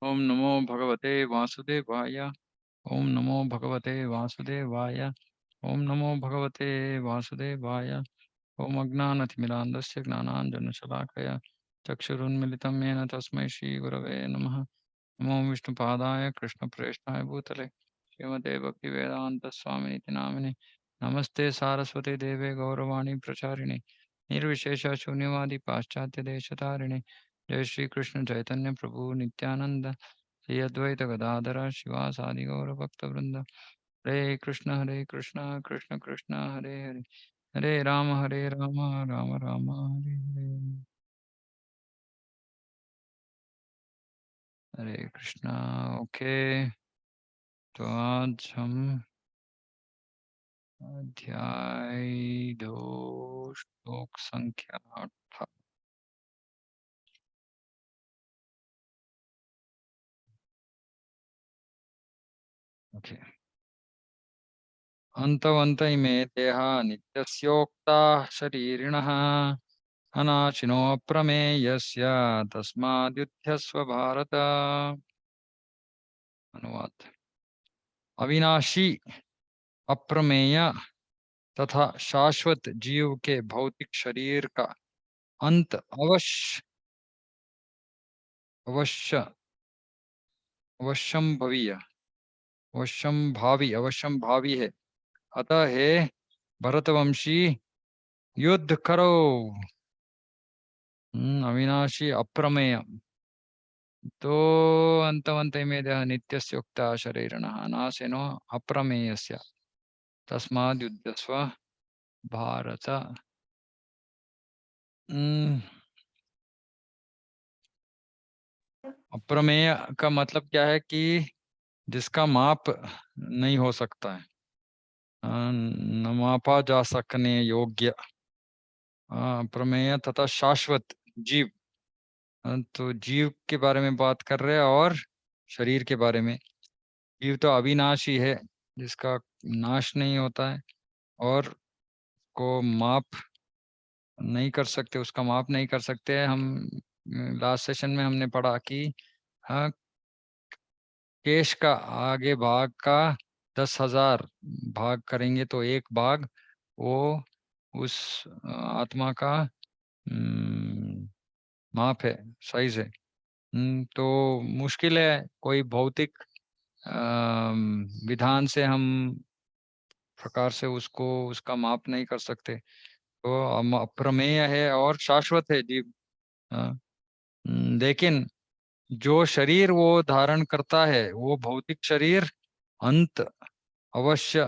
ओम नमो भगवते वासुदेवाय। ओम नमो भगवते वासुदेवाय। ओम नमो भगवते वासुदेवाय। ओम अज्ञानतिमिरान्धस्य ज्ञानाञ्जनशलाकया चक्षुरुन्मिलितं येन तस्मै श्रीगुरवे नमः। नमो विष्णुपादाय कृष्णप्रेष्ठाय भूतले श्रीमते भक्तिवेदान्तस्वामिनिति नामिने। नमस्ते सारस्वते देवे गौरवाणी प्रचारिणे निर्विशेषशून्यवादी पाश्चात्यदेशतारिणे। जय श्री कृष्ण चैतन्य प्रभु नित्यानंद श्री अद्वैत गदाधर शिवासादि गौर भक्तवृंद। हरे कृष्ण कृष्ण कृष्ण हरे हरे हरे राम राम राम हरे हरे। हरे कृष्णा। ओके, तो आज हम अध्याय 2 श्लोक संख्या 18। ओके। अंतवंत इमे देहा नित्यस्योक्ता शरीरिणः अनाशिनो अप्रमेयस्य तस्माद्युध्यस्व भारत। अनुवाद। अविनाशी, अप्रमेय तथा शाश्वत जीव के भौतिक शरीर का अंत अवश्य अवश्य अवश्यम भावी है। अतः हे भरतवंशी, युद्ध करो। अविनाशी अप्रमेय तो अंतवंते में देह नित्यस्योक्ता शरीरिणः नाशेनो अप्रमेयस्य तस्माद् युध्यस्व भारत। हम्म, अप्रमेय का मतलब क्या है कि जिसका माप नहीं हो सकता है, न मापा जा सकने योग्य। प्रमेय तथा शाश्वत जीव। तो जीव के बारे में बात कर रहे हैं और शरीर के बारे में। जीव तो अविनाशी है, जिसका नाश नहीं होता है और को माप नहीं कर सकते, उसका माप नहीं कर सकते। हम लास्ट सेशन में हमने पढ़ा कि हाँ, केश का आगे भाग का 10,000 भाग करेंगे तो एक भाग वो उस आत्मा का माप है, साइज है। तो मुश्किल है, कोई भौतिक विधान से हम प्रकार से उसको उसका माप नहीं कर सकते। तो हम अप्रमेय है और शाश्वत है जीव। हाँ, लेकिन जो शरीर वो धारण करता है वो भौतिक शरीर अंत अवश्य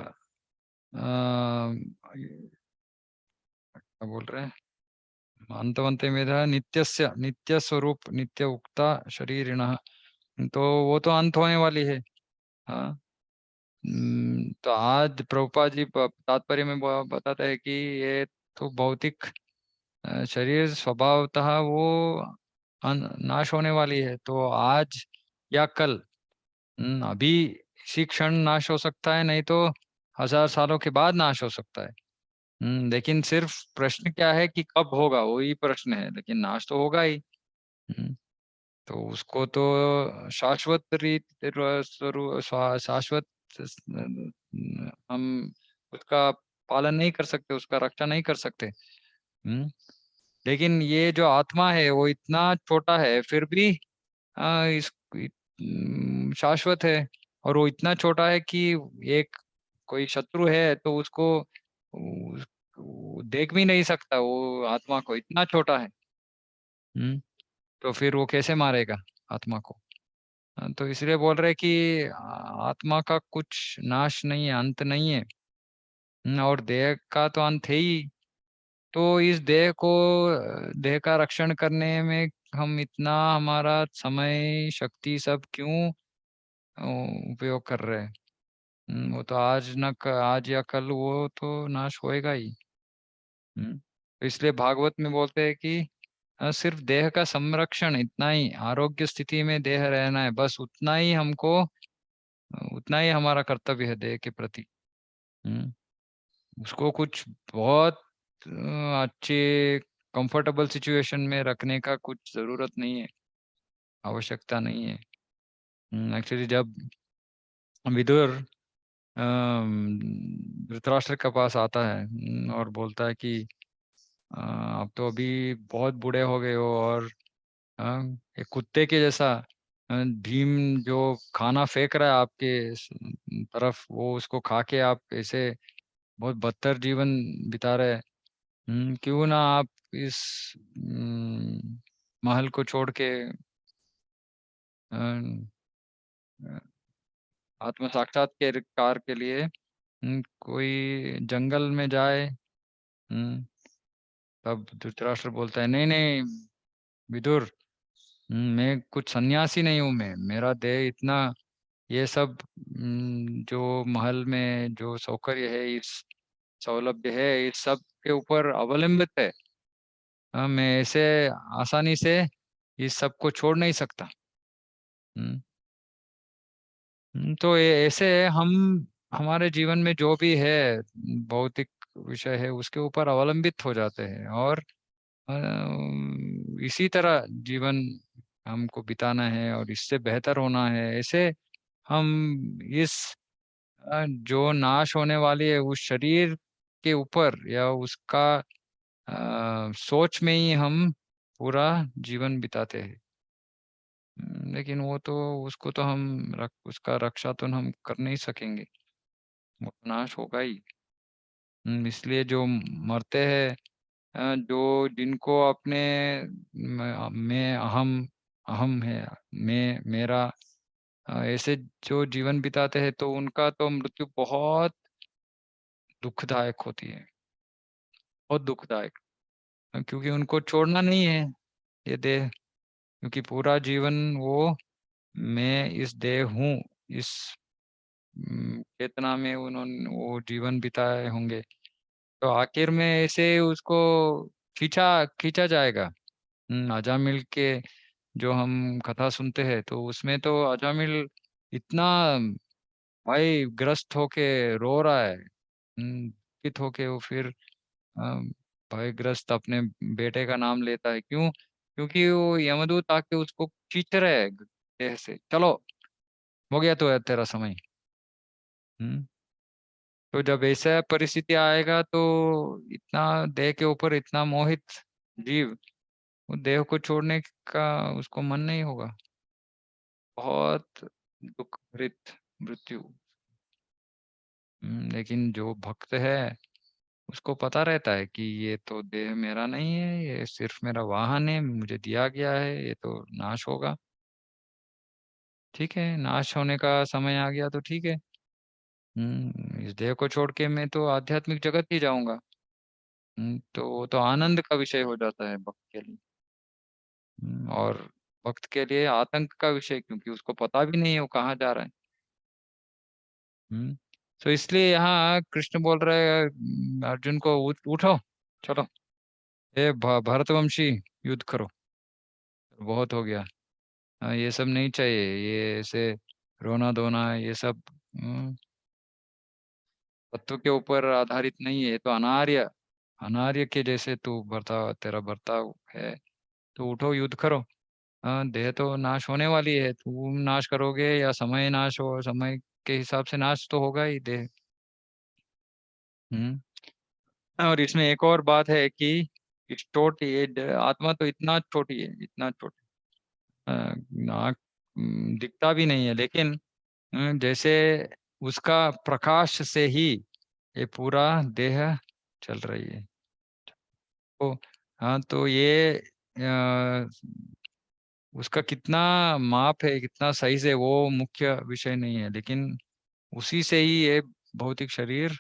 क्या बोल रहे हैं, अंतवंते मेधा नित्यस्य नित्य स्वरूप नित्य उक्ता शरीरिणः। तो वो तो अंत होने वाली है। हाँ। तो आज प्रभुपाद जी तात्पर्य में बताते हैं कि ये तो भौतिक शरीर स्वभावतः वो नाश होने वाली है। तो आज या कल, अभी इसी क्षण नाश हो सकता है, नहीं तो 1,000 सालों के बाद नाश हो सकता है। लेकिन सिर्फ प्रश्न क्या है कि कब होगा, वही प्रश्न है, लेकिन नाश तो होगा ही। हम्म, तो उसको तो शाश्वत शाश्वत हम उसका पालन नहीं कर सकते, उसका रक्षा नहीं कर सकते। लेकिन ये जो आत्मा है वो इतना छोटा है फिर भी इस शाश्वत है। और वो इतना छोटा है कि एक कोई शत्रु है तो उसको वो देख भी नहीं सकता, वो आत्मा को, इतना छोटा है। हम्म तो फिर वो कैसे मारेगा आत्मा को। तो इसलिए बोल रहे कि आत्मा का कुछ नाश नहीं है, अंत नहीं है। और देह का तो अंत है ही। तो इस देह को, देह का रक्षण करने में हम इतना हमारा समय शक्ति सब क्यों उपयोग कर रहे हैं। वो तो आज न आज या कल वो तो नाश होएगा ही। तो इसलिए भागवत में बोलते हैं कि सिर्फ देह का संरक्षण, इतना ही आरोग्य स्थिति में देह रहना है, बस उतना ही हमको, उतना ही हमारा कर्तव्य है देह के प्रति। हम्म, उसको कुछ बहुत अच्छे कंफर्टेबल सिचुएशन में रखने का कुछ जरूरत नहीं है, आवश्यकता नहीं है। एक्चुअली जब विदुर धृतराष्ट्र के पास आता है और बोलता है कि आप तो अभी बहुत बूढ़े हो गए हो, और एक कुत्ते के जैसा भीम जो खाना फेंक रहा है आपके तरफ, वो उसको खा के आप ऐसे बहुत बदतर जीवन बिता रहे हैं। क्यों ना आप इस महल को छोड़ के अ, आत्म साक्षात्कार के लिए कोई जंगल में जाए। तब धृतराष्ट्र बोलता है, नहीं नहीं विदुर, मैं कुछ सन्यासी नहीं हूँ, मैं मेरा देह इतना, ये सब जो महल में जो सौकर्य है, इस सौलभ्य है, इस सब के ऊपर अवलंबित है। मैं ऐसे आसानी से इस सब को छोड़ नहीं सकता। हम्म, तो ऐसे हम हमारे जीवन में जो भी है भौतिक विषय है, उसके ऊपर अवलंबित हो जाते हैं, और इसी तरह जीवन हमको बिताना है और इससे बेहतर होना है। ऐसे हम इस जो नाश होने वाली है उस शरीर के ऊपर या उसका सोच में ही हम पूरा जीवन बिताते हैं। लेकिन वो तो उसको तो हम उसका रक्षा तो हम कर नहीं सकेंगे, वो तो नाश होगा ही। इसलिए जो मरते हैं, जो जिनको अपने मैं अहम अहम है, मैं मेरा ऐसे जो जीवन बिताते हैं, तो उनका तो मृत्यु बहुत दुखदायक होती है, बहुत दुखदायक। क्योंकि उनको छोड़ना नहीं है ये देह, क्योंकि पूरा जीवन वो मैं इस देह हूँ, इस चेतना में उन्होंने वो जीवन बिताए होंगे। तो आखिर में ऐसे उसको खींचा खींचा जाएगा। अजामिल के जो हम कथा सुनते हैं, तो उसमें तो अजामिल इतना भाई ग्रस्त होके रो रहा है, दुखित होके वो फिर भाई ग्रस्त अपने बेटे का नाम लेता है। क्यों? क्योंकि वो यमदूत आके उसको खींच रहे हैं देह से, चलो हो गया तो है तेरा समय। हम्म तो जब ऐसा परिस्थिति आएगा, तो इतना देह के ऊपर इतना मोहित जीव, वो देह को छोड़ने का उसको मन नहीं होगा। बहुत दुख भरित मृत्यु। लेकिन जो भक्त है उसको पता रहता है कि ये तो देह मेरा नहीं है, ये सिर्फ मेरा वाहन है, मुझे दिया गया है, ये तो नाश होगा। ठीक है, नाश होने का समय आ गया तो ठीक है। इस देह को छोड़ के मैं तो आध्यात्मिक जगत ही जाऊंगा। तो वो तो आनंद का विषय हो जाता है भक्त के लिए। और भक्त के लिए आतंक का विषय, क्योंकि उसको पता भी नहीं है वो कहाँ जा रहा है। हम्म तो इसलिए यहाँ कृष्ण बोल रहे हैं अर्जुन को, उठो, चलो, ये भरतवंशी, युद्ध करो, बहुत हो गया। ये सब नहीं चाहिए, ये ऐसे रोना धोना ये सब तत्व के ऊपर आधारित नहीं है, ये तो अनार्य, अनार्य के जैसे तू बर्ताव, तेरा बर्ताव है। तो उठो, युद्ध करो। हाँ, देह तो नाश होने वाली है, तुम नाश करोगे या समय नाश हो, समय के हिसाब से नाश तो होगा ही देह। हम्म और इसमें एक और बात है कि इस छोटी ये आत्मा तो इतना छोटी है, इतना छोटी, नाक दिखता भी नहीं है, लेकिन जैसे उसका प्रकाश से ही ये पूरा देह चल रही है। तो हाँ, तो ये उसका कितना माप है, कितना साइज है, वो मुख्य विषय नहीं है, लेकिन उसी से ही ये भौतिक शरीर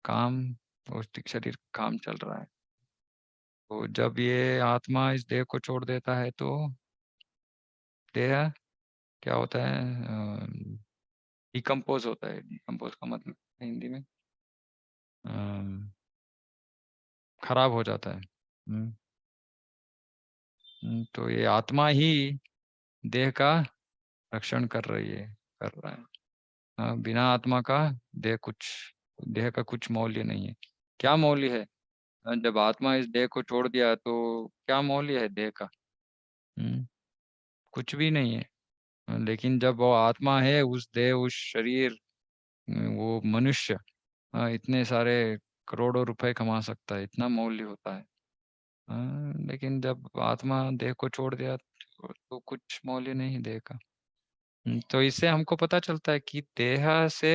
काम भौतिक शरीर काम चल रहा है। तो जब ये आत्मा इस देह को छोड़ देता है, तो देह क्या होता है, डिकम्पोज होता है। डिकम्पोज का मतलब हिंदी में अम, खराब हो जाता है। हम्म, तो ये आत्मा ही देह का रक्षण कर रही है, कर रहा है। बिना आत्मा का देह कुछ देह का कुछ मौल्य नहीं है। क्या मौल्य है? जब आत्मा इस देह को छोड़ दिया, तो क्या मौल्य है देह का? हम्म कुछ भी नहीं है। लेकिन जब वो आत्मा है, उस देह, उस शरीर, वो मनुष्य इतने सारे करोड़ों रुपए कमा सकता है, इतना मौल्य होता है। लेकिन जब आत्मा देह को छोड़ दिया तो कुछ मौल्य नहीं देह का। तो इससे हमको पता चलता है कि देह से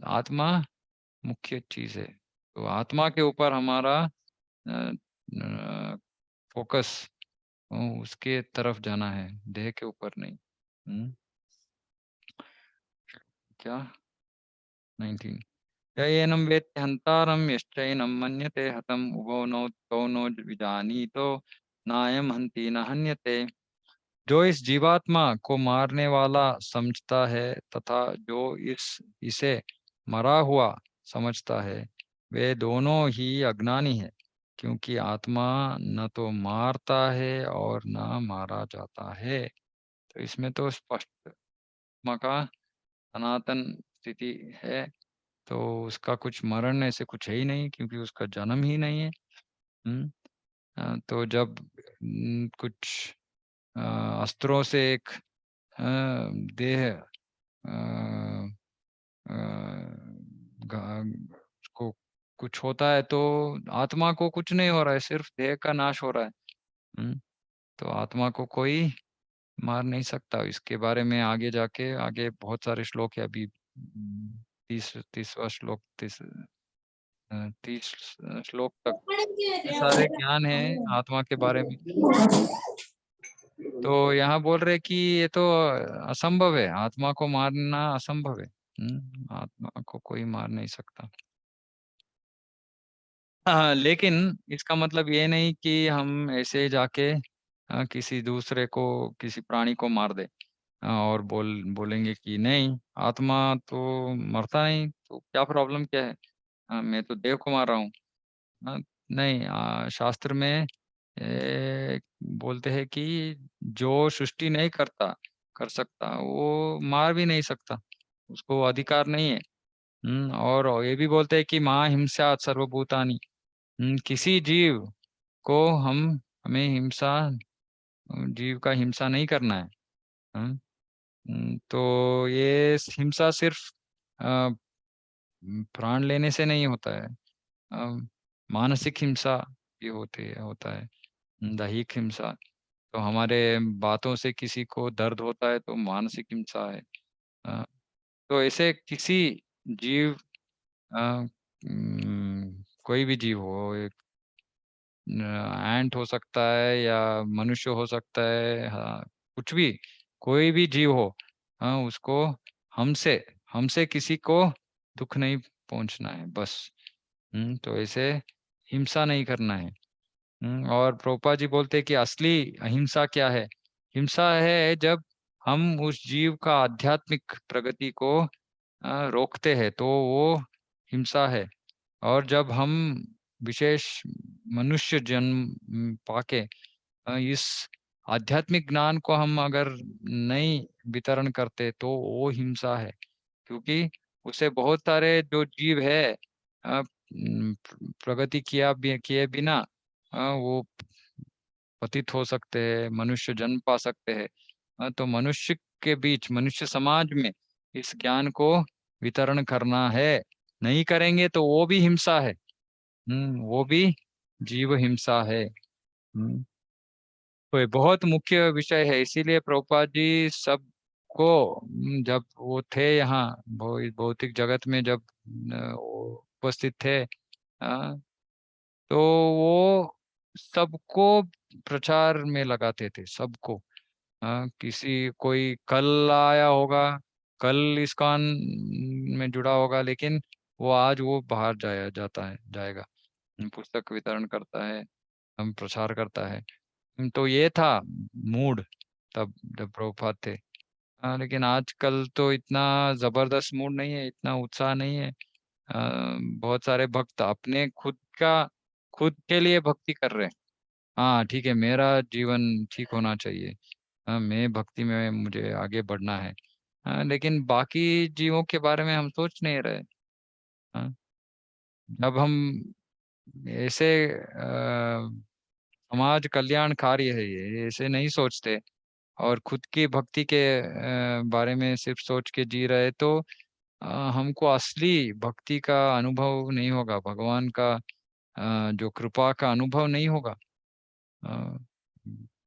आत्मा मुख्य चीज है। तो आत्मा के ऊपर हमारा फोकस उसके तरफ जाना है, देह के ऊपर नहीं। क्या 19 यैनं वेत्ति हन्तारं यश्चैनं मन्यते हतम् उभौ नौ तौ नो विजानीतो नायं हन्ति न हन्यते। जो इस जीवात्मा को मारने वाला समझता है तथा जो इसे मरा हुआ समझता है, वे दोनों ही अज्ञानी है, क्योंकि आत्मा न तो मारता है और न मारा जाता है। तो इसमें तो स्पष्ट आत्मा का सनातन स्थिति है, तो उसका कुछ मरण ऐसे कुछ है ही नहीं, क्योंकि उसका जन्म ही नहीं है। तो जब कुछ अस्त्रों से एक देह को कुछ होता है, तो आत्मा को कुछ नहीं हो रहा है, सिर्फ देह का नाश हो रहा है। तो आत्मा को कोई मार नहीं सकता। इसके बारे में आगे जाके आगे बहुत सारे श्लोक है। अभी 30वां श्लोक, 30 श्लोक तक ये सारे ज्ञान है आत्मा के बारे में। तो यहाँ बोल रहे कि ये तो असंभव है, आत्मा को मारना असंभव है। आत्मा को कोई मार नहीं सकता। हाँ, लेकिन इसका मतलब ये नहीं कि हम ऐसे जाके किसी दूसरे को, किसी प्राणी को मार दे और बोलेंगे कि नहीं, आत्मा तो मरता नहीं, तो क्या प्रॉब्लम क्या है, मैं तो देव को मार रहा हूँ। नहीं, शास्त्र में बोलते हैं कि जो सृष्टि नहीं कर सकता, वो मार भी नहीं सकता, उसको अधिकार नहीं है। और ये भी बोलते हैं कि माँ हिंसा सर्वभूतानि। किसी जीव को हमें जीव का हिंसा नहीं करना है। तो ये हिंसा सिर्फ अ, प्राण लेने से नहीं होता है। मानसिक हिंसा भी होता है, दैहिक हिंसा। तो हमारे बातों से किसी को दर्द होता है तो मानसिक हिंसा है। अ, तो ऐसे किसी जीव, कोई भी जीव हो, एक एंट हो सकता है या मनुष्य हो सकता है, हाँ, कुछ भी, कोई भी जीव हो, हाँ, उसको हमसे हमसे किसी को दुख नहीं पहुंचना है, बस। तो ऐसे हिंसा नहीं करना है। और प्रभुपाद जी बोलते हैं कि असली अहिंसा क्या है। हिंसा है जब हम उस जीव का आध्यात्मिक प्रगति को रोकते हैं, तो वो हिंसा है। और जब हम विशेष मनुष्य जन्म पाके इस आध्यात्मिक ज्ञान को हम अगर नहीं वितरण करते, तो वो हिंसा है। क्योंकि उसे बहुत सारे जो जीव है प्रगति किए बिना वो पतित हो सकते हैं, मनुष्य जन्म पा सकते हैं। तो मनुष्य के बीच, मनुष्य समाज में इस ज्ञान को वितरण करना है। नहीं करेंगे तो वो भी हिंसा है। वो भी जीव हिंसा है। तो ये बहुत मुख्य विषय है, इसीलिए प्रभुपाद जी सबको जब वो थे यहाँ भौतिक जगत में, जब वो उपस्थित थे, तो वो सबको प्रचार में लगाते थे, सबको। किसी कोई कल आया होगा, कल इस्कॉन में जुड़ा होगा, लेकिन वो आज वो बाहर जाता है, जाएगा, पुस्तक वितरण करता है, हम प्रचार करता है। तो ये था मूड तब जब प्रभुपाद थे। लेकिन आजकल तो इतना जबरदस्त मूड नहीं है, इतना उत्साह नहीं है। बहुत सारे भक्त अपने खुद के लिए भक्ति कर रहे हैं। हाँ ठीक है, मेरा जीवन ठीक होना चाहिए, मैं भक्ति में मुझे आगे बढ़ना है। लेकिन बाकी जीवों के बारे में हम सोच नहीं रहे। हाँ, जब हम ऐसे समाज कल्याण कार्य है, ये ऐसे नहीं सोचते। और खुद की भक्ति के बारे में सिर्फ सोच के जी रहे तो हमको असली भक्ति का अनुभव नहीं होगा, भगवान का जो कृपा का अनुभव नहीं होगा। अ,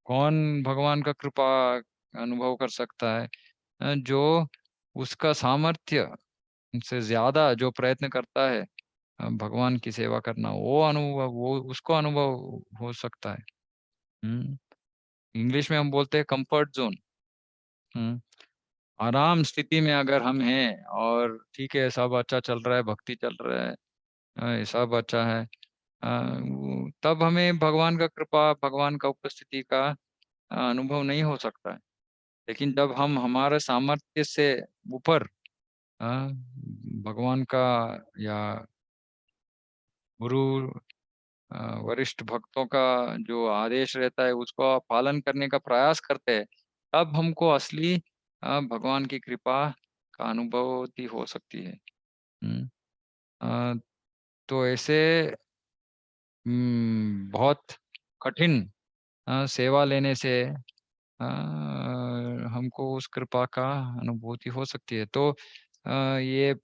कौन भगवान का कृपा अनुभव कर सकता है? जो उसका सामर्थ्य से ज्यादा जो प्रयत्न करता है भगवान की सेवा करना, वो अनुभव, वो उसको अनुभव हो सकता है। इंग्लिश में हम बोलते हैं कंफर्ट जोन। आराम स्थिति में अगर हम हैं और ठीक है, सब अच्छा चल रहा है, भक्ति चल रहा है, सब अच्छा है, तब हमें भगवान का कृपा, भगवान का उपस्थिति का अनुभव नहीं हो सकता है। लेकिन जब हम हमारे सामर्थ्य से ऊपर भगवान का या गुरु, वरिष्ठ भक्तों का जो आदेश रहता है उसको पालन करने का प्रयास करते हैं, तब हमको असली भगवान की कृपा का अनुभूति हो सकती है। हम्म, अ, तो ऐसे बहुत कठिन सेवा लेने से हमको उस कृपा का अनुभूति हो सकती है। तो ये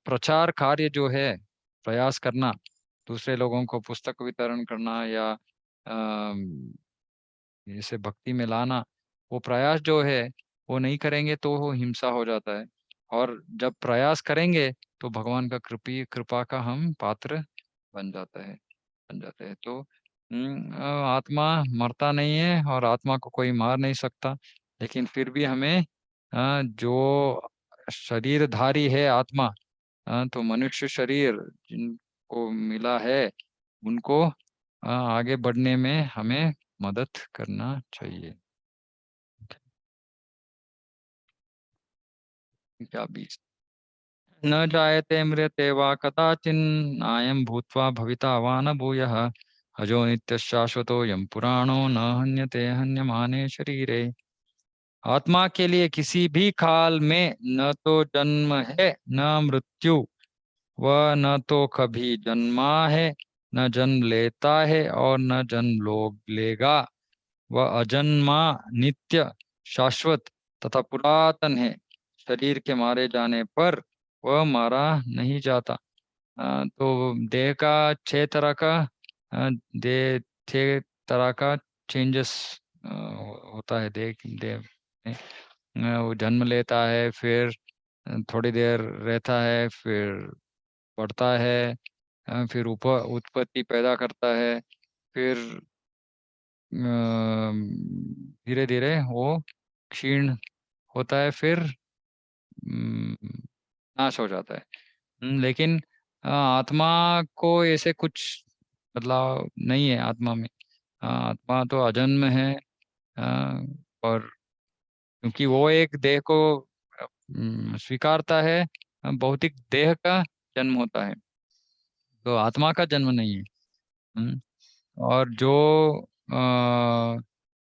प्रचार कार्य जो है, प्रयास करना, दूसरे लोगों को पुस्तक वितरण करना या इसे भक्ति में लाना, वो प्रयास जो है वो नहीं करेंगे तो वो हिंसा हो जाता है। और जब प्रयास करेंगे तो भगवान का कृपा का हम पात्र बन जाता है बन जाते हैं। तो आत्मा मरता नहीं है और आत्मा को कोई मार नहीं सकता। लेकिन फिर भी हमें जो शरीरधारी है आत्मा, तो मनुष्य शरीर जिनको मिला है उनको आगे बढ़ने में हमें मदद करना चाहिए। क्या बीज न जायते म्रियते वा कदाचिन्नायं भूत्वा भविता वा न भूयः अजो नित्यः शाश्वतोऽयं पुराणो न हन्यते हन्यमाने शरीरे। आत्मा के लिए किसी भी काल में न तो जन्म है न मृत्यु, वह न तो कभी जन्मा है, न जन्म लेता है और न जन्म लेगा। वह अजन्मा, नित्य, शाश्वत तथा पुरातन है। शरीर के मारे जाने पर वह मारा नहीं जाता। तो देह का छह तरह का देह, छह तरह का चेंजेस होता है देह देह में। वो जन्म लेता है, फिर थोड़ी देर रहता है, फिर बढ़ता है, फिर उत्पत्ति पैदा करता है, फिर धीरे धीरे वो क्षीण होता है, फिर अम, नाश हो जाता है। लेकिन आत्मा को ऐसे कुछ बदलाव नहीं है आत्मा में। आत्मा तो अजन्म है। और क्योंकि वो एक देह को स्वीकारता है, भौतिक देह का जन्म होता है, तो आत्मा का जन्म नहीं है। हम्म, और जो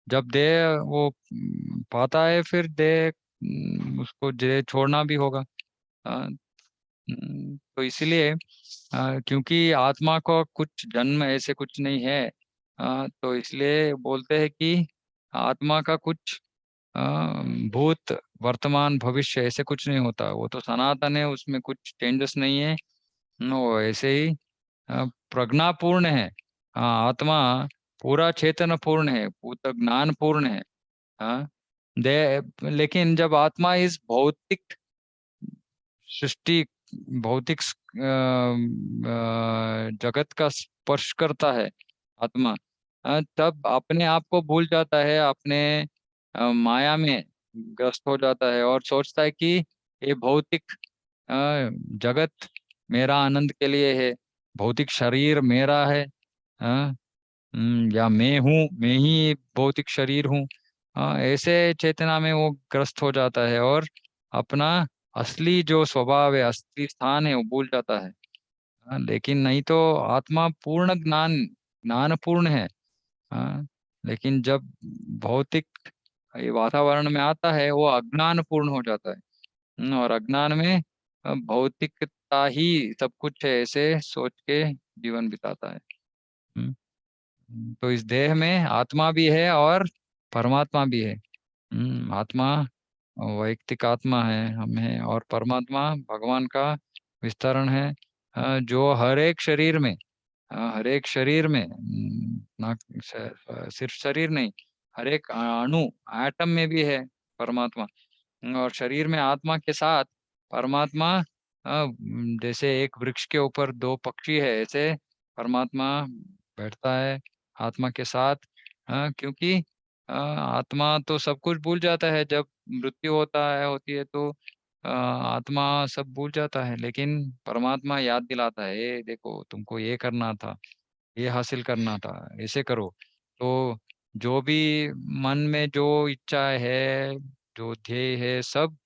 जब देह वो पाता है, फिर देह उसको देह छोड़ना भी होगा। अ, तो इसलिए क्योंकि आत्मा को कुछ जन्म ऐसे कुछ नहीं है, तो इसलिए बोलते हैं कि आत्मा का कुछ अ, भूत, वर्तमान, भविष्य ऐसे कुछ नहीं होता। वो तो सनातन है, उसमें कुछ चेंजेस नहीं है। वो ऐसे ही प्रज्ञापूर्ण है। आत्मा पूरा चेतन पूर्ण है, पूरा ज्ञान पूर्ण है। हाँ, दे लेकिन जब आत्मा इस भौतिक सृष्टि, भौतिक जगत का स्पर्श करता है आत्मा, तब अपने आप को भूल जाता है, अपने माया में ग्रस्त हो जाता है और सोचता है कि ये भौतिक अ, जगत मेरा आनंद के लिए है, भौतिक शरीर मेरा है। या मैं हूँ, मैं ही भौतिक शरीर हूँ। ऐसे चेतना में वो ग्रस्त हो जाता है और अपना असली जो स्वभाव है, असली स्थान है, वो भूल जाता है। लेकिन नहीं तो आत्मा पूर्ण ज्ञान पूर्ण है। हाँ, लेकिन जब भौतिक ये वातावरण में आता है वो अज्ञान पूर्ण हो जाता है। और अज्ञान में भौतिकता ही सब कुछ है, ऐसे सोच के जीवन बिताता है। हम्म, तो इस देह में आत्मा भी है और परमात्मा भी है। आत्मा वैयक्तिक आत्मा है, हम हैं, और परमात्मा भगवान का विस्तरण है, जो हर एक शरीर में, हर एक शरीर में, ना सिर्फ शरीर नहीं, हर एक अणु, एटम में भी है परमात्मा। और शरीर में आत्मा के साथ परमात्मा, जैसे एक वृक्ष के ऊपर दो पक्षी है, ऐसे परमात्मा बैठता है आत्मा के साथ। क्योंकि आत्मा तो सब कुछ भूल जाता है, जब मृत्यु होती है तो आत्मा सब भूल जाता है, लेकिन परमात्मा याद दिलाता है, "ए, देखो तुमको ये करना था, ये हासिल करना था, ऐसे करो।" तो जो भी मन में जो इच्छा है, जो ध्येय है, सब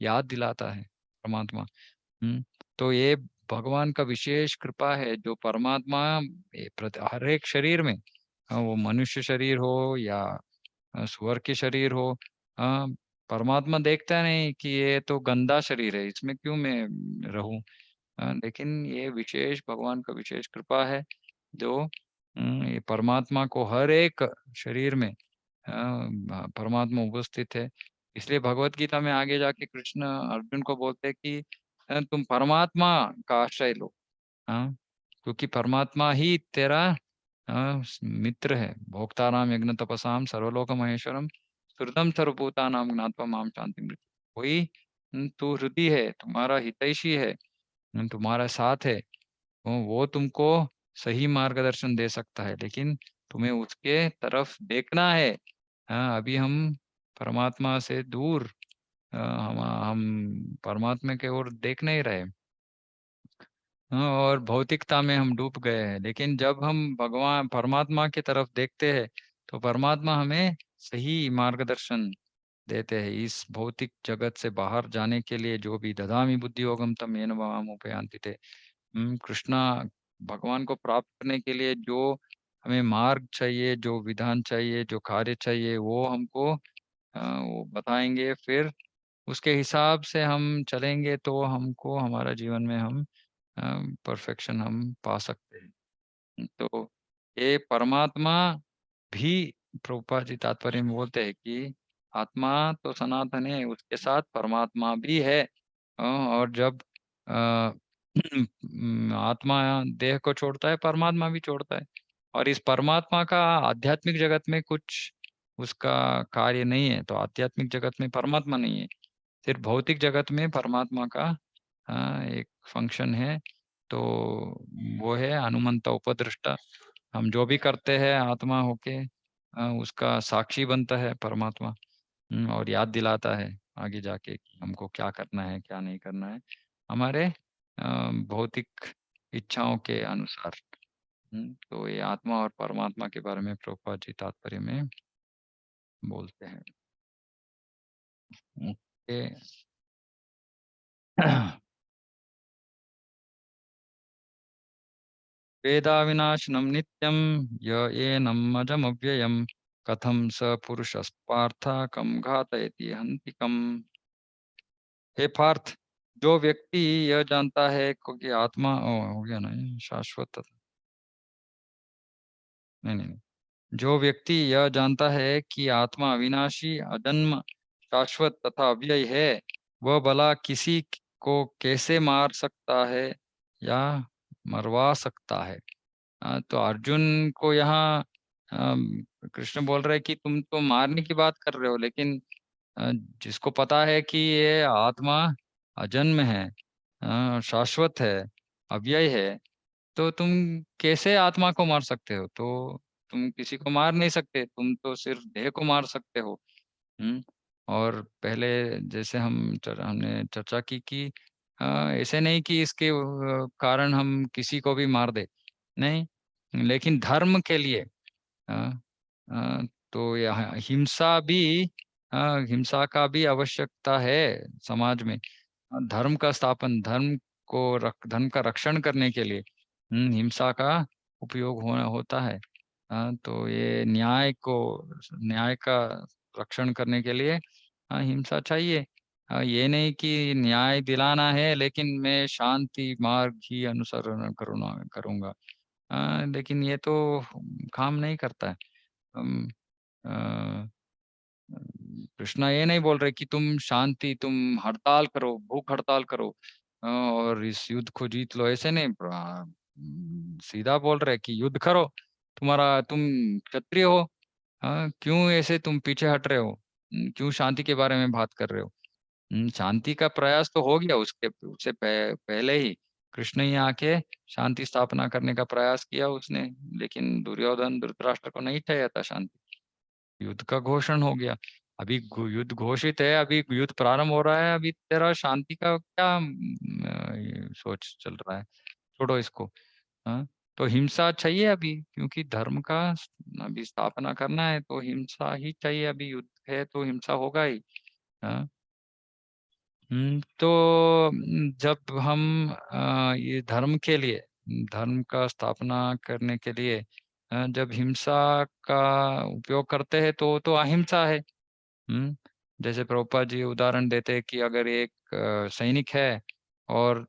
याद दिलाता है परमात्मा। तो ये भगवान का विशेष कृपा है, जो परमात्मा हर एक शरीर में, वो मनुष्य शरीर हो या सुअर के शरीर हो, अ, परमात्मा देखता नहीं कि ये तो गंदा शरीर है, इसमें क्यों मैं रहूं। लेकिन ये विशेष भगवान का विशेष कृपा है, जो ये परमात्मा को हर एक शरीर में परमात्मा उपस्थित है। इसलिए भगवत गीता में आगे जाके कृष्ण अर्जुन को बोलते हैं कि तुम परमात्मा का आश्रय लो। हाँ, क्योंकि परमात्मा ही तेरा मित्र है। भोक्तानाम यज्ञ तपसाम सर्वलोक महेश्वरम श्रुतम सर्वभूतानाम ज्ञात्वा माम शांति मृत्यु। कोई तू हृदय है, तुम्हारा हितैषी है, तुम्हारा साथ है, वो तुमको सही मार्गदर्शन दे सकता है, लेकिन तुम्हें उसके तरफ देखना है। हाँ, अभी हम परमात्मा से दूर, हम परमात्मा के ओर देख नहीं रहे। हाँ, और भौतिकता में हम डूब गए हैं, लेकिन जब हम भगवान परमात्मा की तरफ देखते हैं, तो परमात्मा हमें सही मार्गदर्शन देते हैं इस भौतिक जगत से बाहर जाने के लिए। जो भी ददामी बुद्धि योगम तम येन माम उपयान्ति थे, कृष्णा भगवान को प्राप्त करने के लिए जो हमें मार्ग चाहिए, जो विधान चाहिए, जो कार्य चाहिए, वो हमको वो बताएंगे। फिर उसके हिसाब से हम चलेंगे तो हमको हमारा जीवन में हम परफेक्शन हम पा सकते हैं। तो ये परमात्मा भी, प्रभुपाद जी तात्पर्य में बोलते हैं कि आत्मा तो सनातन है, उसके साथ परमात्मा भी है। और जब अ, आत्मा देह को छोड़ता है, परमात्मा भी छोड़ता है। और इस परमात्मा का आध्यात्मिक जगत में कुछ उसका कार्य नहीं है, तो आध्यात्मिक जगत में परमात्मा नहीं है, सिर्फ भौतिक जगत में परमात्मा का एक फंक्शन है। तो वो है हनुमंत उपदृष्टा। हम जो भी करते हैं आत्मा होके उसका साक्षी बनता है परमात्मा। और याद दिलाता है आगे जाके कि हमको क्या करना है, क्या नहीं करना है, हमारे भौतिक इच्छाओं के अनुसार। तो ये आत्मा और परमात्मा के बारे में प्रभुपाद जी तात्पर्य में बोलते हैं। ओके। वेदाविनाशनं नित्यं य एनम् अजमव्ययम् कथं स पुरुषस्पार्थ कं घातयति हन्तिकम्। हे पार्थ, जो व्यक्ति यह जानता है कि आत्मा हो गया ना ये, शाश्वत, नहीं नहीं नहीं। जो व्यक्ति यह जानता है कि आत्मा अविनाशी, अजन्म, शाश्वत तथा अव्यय है, वह भला किसी को कैसे मार सकता है या मरवा सकता है। तो अर्जुन को यहाँ कृष्ण बोल रहे हैं कि तुम तो मारने की बात कर रहे हो, लेकिन अ, जिसको पता है कि ये आत्मा अजन्म है, शाश्वत है, अव्यय है, तो तुम कैसे आत्मा को मार सकते हो। तो तुम किसी को मार नहीं सकते, तुम तो सिर्फ देह को मार सकते हो। हम्म। और पहले जैसे हमने चर्चा की कि ऐसे नहीं कि इसके कारण हम किसी को भी मार दे, नहीं, लेकिन धर्म के लिए अ, तो यह हिंसा भी, हिंसा का भी आवश्यकता है समाज में। धर्म का स्थापन, धर्म का रक्षण करने के लिए हिंसा का उपयोग होता है। तो ये न्याय का रक्षण करने के लिए हिंसा चाहिए। ये नहीं कि न्याय दिलाना है लेकिन मैं शांति मार्ग ही अनुसरण करूंगा। लेकिन ये तो काम नहीं करता है। हम अ, कृष्णा ये नहीं बोल रहे कि तुम हड़ताल करो, भूख हड़ताल करो और इस युद्ध को जीत लो, ऐसे नहीं। सीधा बोल रहे कि युद्ध करो, तुम क्षत्रिय हो। क्यों ऐसे तुम पीछे हट रहे हो? क्यों शांति के बारे में बात कर रहे हो? शांति का प्रयास तो हो गया उससे पहले ही कृष्ण ही आके शांति स्थापना करने का प्रयास किया उसने। लेकिन दुर्योधन धृतराष्ट्र को नहीं चाहिए था शांति, युद्ध का घोषण हो गया। अभी युद्ध घोषित है, अभी युद्ध प्रारंभ हो रहा है, अभी तेरा शांति का क्या ये सोच चल रहा है? छोड़ो इसको। हाँ, तो हिंसा चाहिए अभी, क्योंकि धर्म का अभी स्थापना करना है तो हिंसा ही चाहिए। अभी युद्ध है तो हिंसा होगा ही। हाँ। तो जब हम ये धर्म के लिए, धर्म का स्थापना करने के लिए जब हिंसा का उपयोग करते हैं तो अहिंसा है। जैसे प्रभुपाद जी उदाहरण देते हैं कि अगर एक सैनिक है और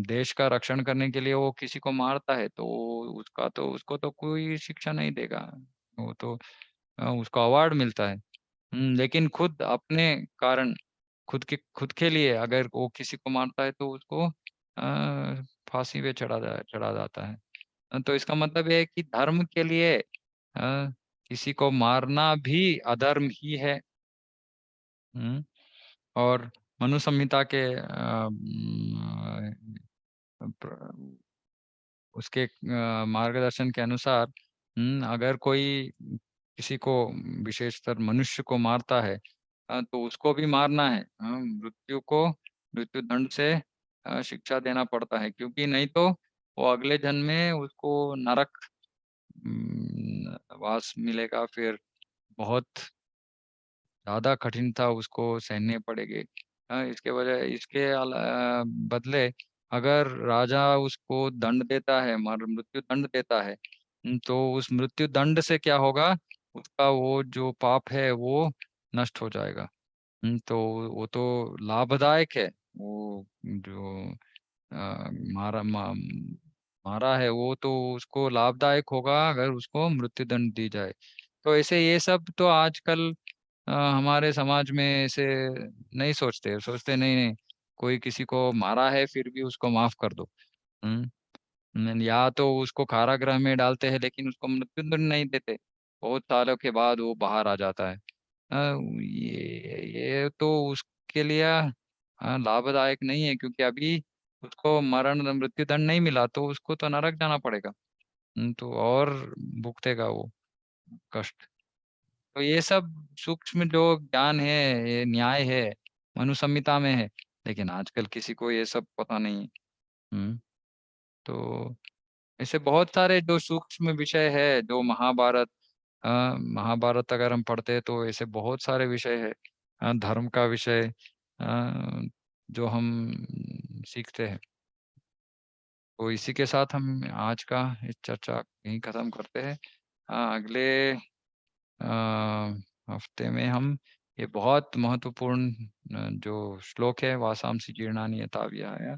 देश का रक्षण करने के लिए वो किसी को मारता है तो उसको तो कोई शिक्षा नहीं देगा, वो तो उसको अवार्ड मिलता है। लेकिन खुद अपने कारण, खुद के लिए अगर वो किसी को मारता है तो उसको फांसी पे चढ़ा जाता है। तो इसका मतलब है कि धर्म के लिए किसी को मारना भी अधर्म ही है। हम्म, और मनु संहिता के उसके मार्गदर्शन के अनुसार अगर कोई किसी को, विशेषकर मनुष्य को मारता है तो उसको भी मारना है। मृत्यु दंड से शिक्षा देना पड़ता है, क्योंकि नहीं तो वो अगले जन्म में उसको नरक वास मिलेगा, फिर बहुत ज्यादा कठिनता उसको सहने पड़ेगी। बदले अगर राजा उसको दंड देता है, मृत्यु दंड देता है, तो उस मृत्यु दंड से क्या होगा, उसका वो जो पाप है वो नष्ट हो जाएगा। तो वो तो लाभदायक है। वो जो मारा मारा है वो तो उसको लाभदायक होगा अगर उसको मृत्यु दंड दी जाए। तो ऐसे ये सब तो आजकल हमारे समाज में ऐसे नहीं सोचते, नहीं नहीं, कोई किसी को मारा है फिर भी उसको माफ कर दो। या तो उसको कारागृह में डालते हैं लेकिन उसको मृत्यु दंड नहीं देते, बहुत सालों के बाद वो बाहर आ जाता है। ये तो उसके लिए लाभदायक नहीं है, क्योंकि अभी उसको मरण मृत्यु दंड नहीं मिला तो उसको तो नरक जाना पड़ेगा। तो और भुगतेगा वो कष्ट। तो ये सब सूक्ष्म जो ज्ञान है, ये न्याय है, मनु संहिता में है, लेकिन आजकल किसी को ये सब पता नहीं है। हम्म तो ऐसे बहुत सारे जो सूक्ष्म विषय है, जो महाभारत अगर हम पढ़ते हैं तो ऐसे बहुत सारे विषय है, धर्म का विषय जो हम सीखते हैं। तो इसी के साथ हम आज का इस चर्चा यहीं खत्म करते हैं। अगले हफ्ते में हम ये बहुत महत्वपूर्ण जो श्लोक है, वासांसी जीर्णानि यथा विहाय,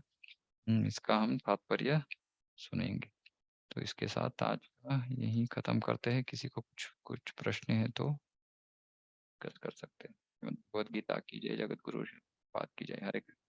इसका हम तात्पर्य सुनेंगे। तो इसके साथ आज का यही खत्म करते हैं। किसी को कुछ कुछ प्रश्न है तो कर सकते हैं। भगवद गीता की जय, जगत गुरु बात की जय। हरे कृष्ण।